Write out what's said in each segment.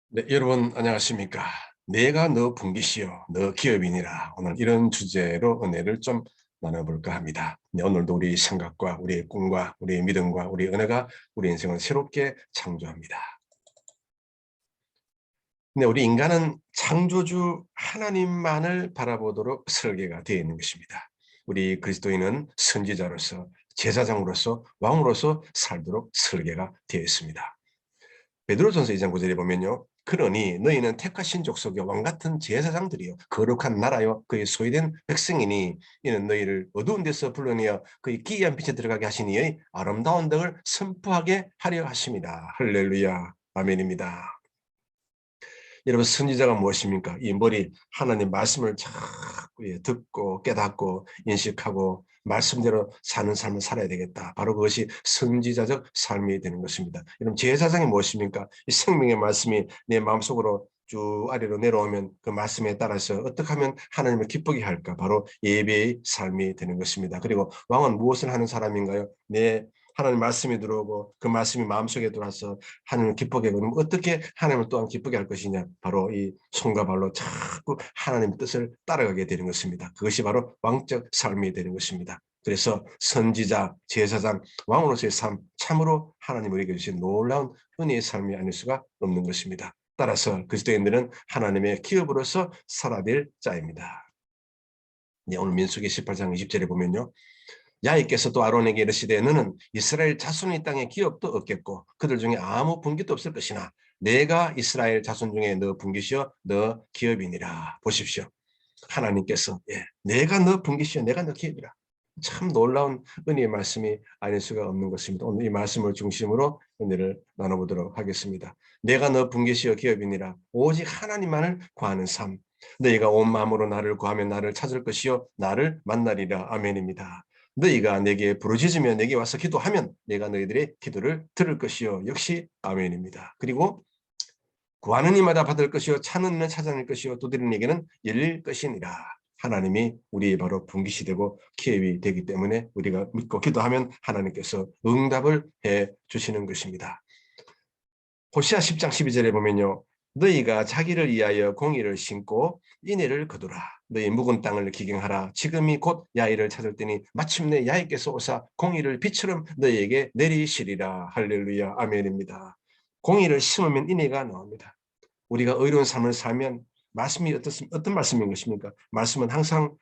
네, 여러분 안녕하십니까? 내가 너 분기시요 너 기업이니라. 오늘 이런 주제로 은혜를 좀 나눠볼까 합니다. 네, 오늘도 우리 생각과 우리의 꿈과 우리의 믿음과 우리의 은혜가 우리 인생을 새롭게 창조합니다. 네, 우리 인간은 창조주 하나님만을 바라보도록 설계가 되어 있는 것입니다. 우리 그리스도인은 선지자로서 제사장으로서 왕으로서 살도록 설계가 되어 있습니다. 베드로전서 2장 9절에 보면요. 그러니 너희는 택하신 족속의 왕같은 제사장들이요 거룩한 나라요 그의 소유된 백성이니 이는 너희를 어두운 데서 불러내어 그의 기이한 빛에 들어가게 하시니 의 아름다운 덕을 선포하게 하려 하십니다. 할렐루야. 아멘입니다. 여러분 선지자가 무엇입니까? 이 머리 하나님 말씀을 자꾸 듣고 깨닫고 인식하고 말씀대로 사는 삶을 살아야 되겠다. 바로 그것이 선지자적 삶이 되는 것입니다. 여러분 제사장이 무엇입니까? 이 생명의 말씀이 내 마음속으로 쭉 아래로 내려오면 그 말씀에 따라서 어떻게 하면 하나님을 기쁘게 할까? 바로 예배의 삶이 되는 것입니다. 그리고 왕은 무엇을 하는 사람인가요? 내 하나님 말씀이 들어오고 그 말씀이 마음속에 들어와서 하나님을 기쁘게 하고 어떻게 하나님을 또한 기쁘게 할 것이냐. 바로 이 손과 발로 자꾸 하나님의 뜻을 따라가게 되는 것입니다. 그것이 바로 왕적 삶이 되는 것입니다. 그래서 선지자, 제사장, 왕으로서의 삶, 참으로 하나님 우리에게 주신 놀라운 은혜의 삶이 아닐 수가 없는 것입니다. 따라서 그리스도인들은 하나님의 기업으로서 살아야 될 자입니다. 네, 오늘 민수기 18장 20절에 보면요. 야훼께서 또 아론에게 이르시되 너는 이스라엘 자손의 땅에 기업도 없겠고 그들 중에 아무 분깃도 없을 것이나 내가 이스라엘 자손 중에 너 분깃이요 너 기업이니라. 보십시오. 하나님께서 내가 너 분깃이요 내가 너 기업이라. 참 놀라운 은혜의 말씀이 아닐 수가 없는 것입니다. 오늘 이 말씀을 중심으로 은혜를 나눠보도록 하겠습니다. 내가 너 분깃이요 기업이니라. 오직 하나님만을 구하는 삶. 너희가 온 마음으로 나를 구하면 나를 찾을 것이요 나를 만나리라. 아멘입니다. 너희가 내게 부르짖으며 내게 와서 기도하면 내가 너희들의 기도를 들을 것이요 역시 아멘입니다. 그리고 구하는 이마다 받을 것이요 찾는 이는 찾아낼 것이요 두드리는 에게는 열릴 것이니라. 하나님이 우리 바로 분깃이 되고 기업이 되기 때문에 우리가 믿고 기도하면 하나님께서 응답을 해 주시는 것입니다. 호시아 10장 12절에 보면요. 너희가 자기를 위하여 공의를 심고 인애를 거두라. 너희 묵은 땅을 기경하라. 지금이 곧 야훼를 찾을 때니 마침내 야훼께서 오사 공의를 빛처럼 너희에게 내리시리라. 할렐루야. 아멘입니다. 공의를 심으면 인애가 나옵니다. 우리가 의로운 삶을 살면 말씀이 어떤 말씀인 것입니까? 말씀은 항상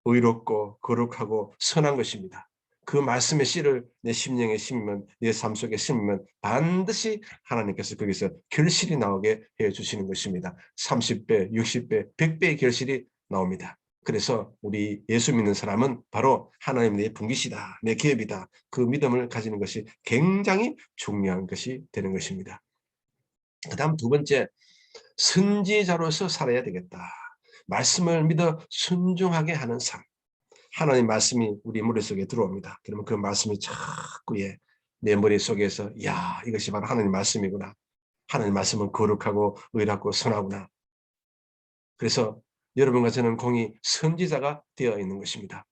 의롭고 거룩하고 선한 것입니다. 그 말씀의 씨를 내 심령에 심으면 내 삶 속에 심으면 반드시 하나님께서 거기서 결실이 나오게 해주시는 것입니다. 30배, 60배, 100배의 결실이 나옵니다. 그래서 우리 예수 믿는 사람은 바로 하나님 내 분깃이다, 내 기업이다. 그 믿음을 가지는 것이 굉장히 중요한 것이 되는 것입니다. 그 다음 두 번째, 선지자로서 살아야 되겠다. 말씀을 믿어 순종하게 하는 삶. 하나님 말씀이 우리 머릿속에 들어옵니다. 그러면 그 말씀이 자꾸 내 머릿속에서 야 이것이 바로 하나님 말씀이구나. 하나님 말씀은 거룩하고 의롭고 선하구나. 그래서 여러분과 저는 공히 선지자가 되어 있는 것입니다.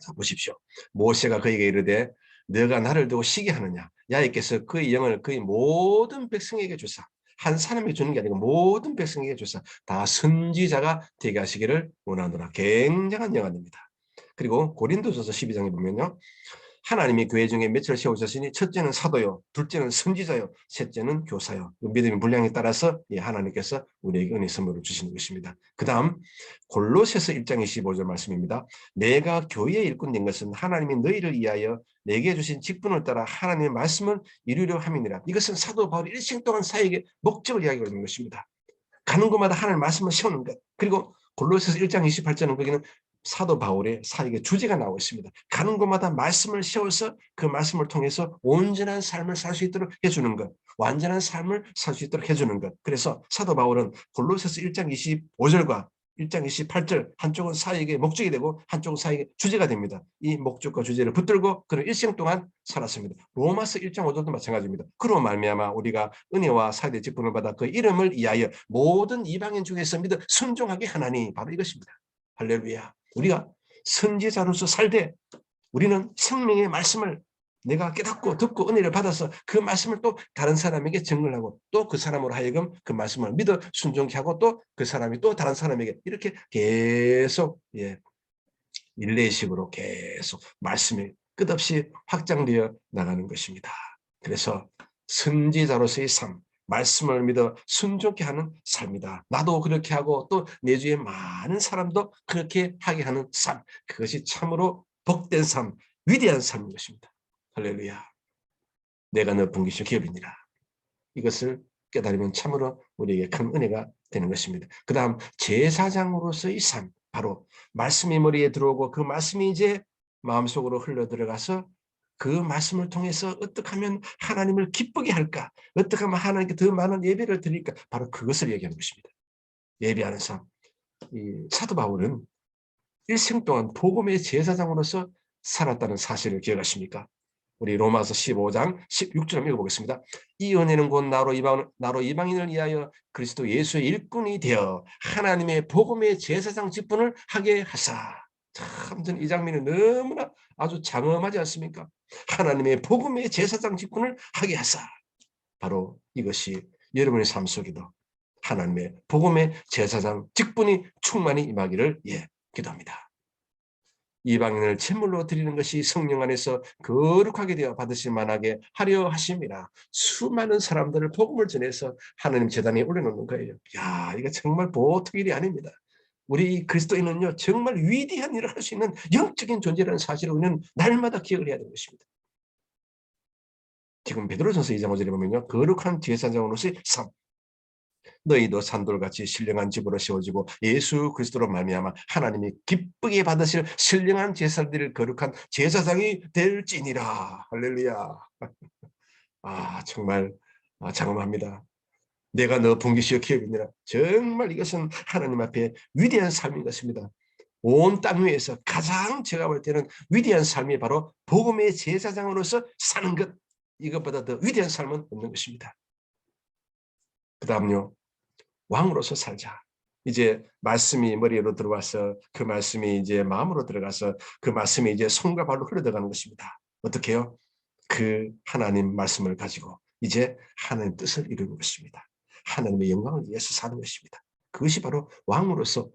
자, 보십시오. 모세가 그에게 이르되 너가 나를 두고 시기하느냐. 야훼께서 그의 영을 그의 모든 백성에게 주사 한 사람에게 주는 게 아니고 모든 백성에게 주사 다 선지자가 되게 하시기를 원하노라. 굉장한 영안입니다. 그리고 고린도전서 12장에 보면요. 하나님이 교회 중에 몇을 세우셨으니 첫째는 사도요, 둘째는 선지자요, 셋째는 교사요. 믿음의 분량에 따라서 하나님께서 우리에게 은혜 선물을 주시는 것입니다. 그 다음 골로새서 1장 25절 말씀입니다. 내가 교회의 일꾼 된 것은 하나님이 너희를 위하여 내게 주신 직분을 따라 하나님의 말씀을 이루려 함이니라. 이것은 사도 바울이 일생 동안 사역의 목적을 이야기하고 있는 것입니다. 가는 곳마다 하나님의 말씀을 세우는 것. 그리고 골로새서 1장 28절은 거기는 사도 바울의 사역의 주제가 나오고 있습니다. 가는 곳마다 말씀을 세워서 그 말씀을 통해서 온전한 삶을 살 수 있도록 해주는 것, 완전한 삶을 살 수 있도록 해주는 것. 그래서 사도 바울은 골로새서 1장 25절과 1장 28절 한쪽은 사역의 목적이 되고 한쪽은 사역의 주제가 됩니다. 이 목적과 주제를 붙들고 그는 일생 동안 살았습니다. 로마서 1장 5절도 마찬가지입니다. 그로 말미암아 우리가 은혜와 사역의 직분을 받아 그 이름을 위하여 모든 이방인 중에서 믿어 순종하게 하나니 바로 이것입니다. 할렐루야. 우리가 선지자로서 살되 우리는 생명의 말씀을 내가 깨닫고 듣고 은혜를 받아서 그 말씀을 또 다른 사람에게 증언하고 또 그 사람으로 하여금 그 말씀을 믿어 순종케 하고 또 그 사람이 또 다른 사람에게 이렇게 계속 릴레이식으로 계속 말씀이 끝없이 확장되어 나가는 것입니다. 그래서 선지자로서의 삶, 말씀을 믿어 순종케 하는 삶이다. 나도 그렇게 하고 또 내 주위에 많은 사람도 그렇게 하게 하는 삶, 그것이 참으로 복된 삶, 위대한 삶인 것입니다. 할렐루야. 내가 너 분기시 기업이니라. 이것을 깨달으면 참으로 우리에게 큰 은혜가 되는 것입니다. 그 다음 제사장으로서의 삶, 바로 말씀이 머리에 들어오고 그 말씀이 이제 마음속으로 흘러들어가서 그 말씀을 통해서 어떻게 하면 하나님을 기쁘게 할까, 어떻게 하면 하나님께 더 많은 예배를 드릴까, 바로 그것을 얘기하는 것입니다. 예배하는 삶. 이 사도 바울은 일생 동안 복음의 제사장으로서 살았다는 사실을 기억하십니까? 우리 로마서 15장 16절 읽어보겠습니다. 이 은혜는 곧 나로 이방인을 위하여 그리스도 예수의 일꾼이 되어 하나님의 복음의 제사장 직분을 하게 하사. 참, 저는 이 장면이 너무나 아주 장엄하지 않습니까? 하나님의 복음의 제사장 직분을 하게 하사. 바로 이것이 여러분의 삶 속에도 하나님의 복음의 제사장 직분이 충만히 임하기를 기도합니다. 이방인을 제물로 드리는 것이 성령 안에서 거룩하게 되어 받으실 만하게 하려 하심이라. 수많은 사람들을 복음을 전해서 하나님 제단에 올려놓는 거예요. 야, 이거 정말 보통 일이 아닙니다. 우리 그리스도인은요, 정말 위대한 일을 할 수 있는 영적인 존재라는 사실을 우리는 날마다 기억을 해야 되는 것입니다. 지금 베드로전서 2장 5절에 보면요, 거룩한 제사장으로서의 삶. 너희도 산돌같이 신령한 집으로 세워지고 예수 그리스도로 말미암아 하나님이 기쁘게 받으실 신령한 제사들을 거룩한 제사장이 될지니라. 할렐루야. 정말 장엄합니다. 내가 너 분기시여 기업이니라. 정말 이것은 하나님 앞에 위대한 삶인 것입니다. 온 땅 위에서 가장 제가 볼 때는 위대한 삶이 바로 복음의 제사장으로서 사는 것, 이것보다 더 위대한 삶은 없는 것입니다. 그 다음요, 왕으로서 살자. 이제 말씀이 머리로 들어와서 그 말씀이 이제 마음으로 들어가서 그 말씀이 이제 손과 발로 흘러들어가는 것입니다. 어떻게 해요? 그 하나님 말씀을 가지고 이제 하나님 뜻을 이루는 것입니다. 하나님의 영광을 위해서 사는 것입니다. 그것이 바로 왕으로서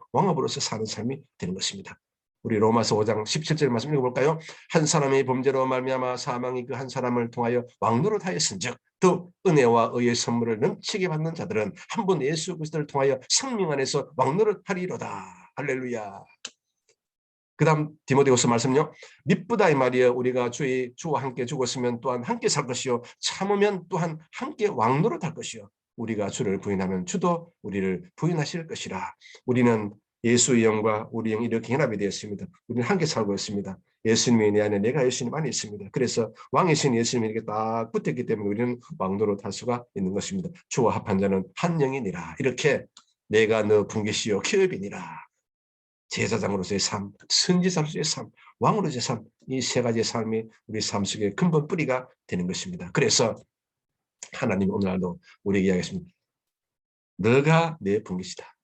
사는 삶이 되는 것입니다. 우리 로마서 5장 17절 말씀 읽어볼까요? 한 사람의 범죄로 말미암아 사망이 그 한 사람을 통하여 왕노릇하였은즉 또 은혜와 의의 선물을 넘치게 받는 자들은 한 번 예수 그리스도를 통하여 생명 안에서 왕노릇하리로다. 할렐루야. 그 다음 디모데후서 말씀요. 미쁘다 이 말이여. 우리가 주와 함께 죽었으면 또한 함께 살 것이요 참으면 또한 함께 왕노릇할 것이요 우리가 주를 부인하면 주도 우리를 부인하실 것이라. 우리는 예수의 영과 우리 영이 이렇게 연합이 되었습니다. 우리는 함께 살고 있습니다. 예수님이 내 안에, 내가 예수님 안에 있습니다. 그래서 왕이신 예수님에게 딱 붙었기 때문에 우리는 왕노릇할 수가 있는 것입니다. 주와 합한 자는 한 영이니라. 이렇게 내가 너 분계시요 기업이니라. 제사장으로서의 삶, 선지자로서의 삶, 왕으로서의 삶, 이 세 가지의 삶이 우리 삶 속의 근본 뿌리가 되는 것입니다. 그래서 하나님 오늘날도 우리에게 이야기했습니다. 너가 내 분깃이다.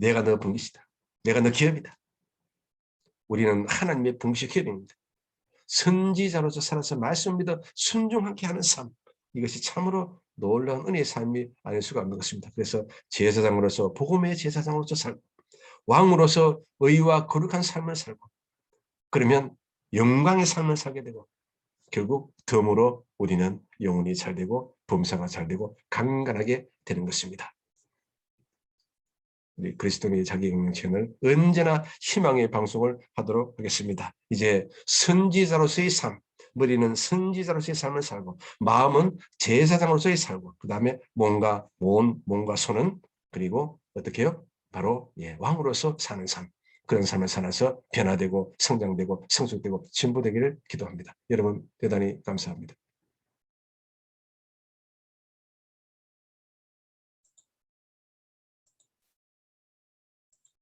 내가 너 분깃이다. 내가 너 기업이다. 우리는 하나님의 분깃이 기업입니다. 선지자로서 살아서 말씀 믿어 순종하게 하는 삶, 이것이 참으로 놀라운 은혜의 삶이 아닐 수가 없는 것입니다. 그래서 제사장으로서 복음의 제사장으로서 살고 왕으로서 의와 거룩한 삶을 살고 그러면 영광의 삶을 살게 되고 결국 덤으로 우리는 영혼이 잘 되고 범사가 잘 되고 강건하게 되는 것입니다. 우리 그리스도인의 자기경영 채널 언제나 희망의 방송을 하도록 하겠습니다. 이제 선지자로서의 삶, 머리는 선지자로서의 삶을 살고 마음은 제사장으로서의 살고 그 다음에 몸과 손은 그리고 어떻게 해요? 바로 왕으로서 사는 삶. 그런 삶을 살아서 변화되고 성장되고 성숙되고 진보되기를 기도합니다. 여러분 대단히 감사합니다.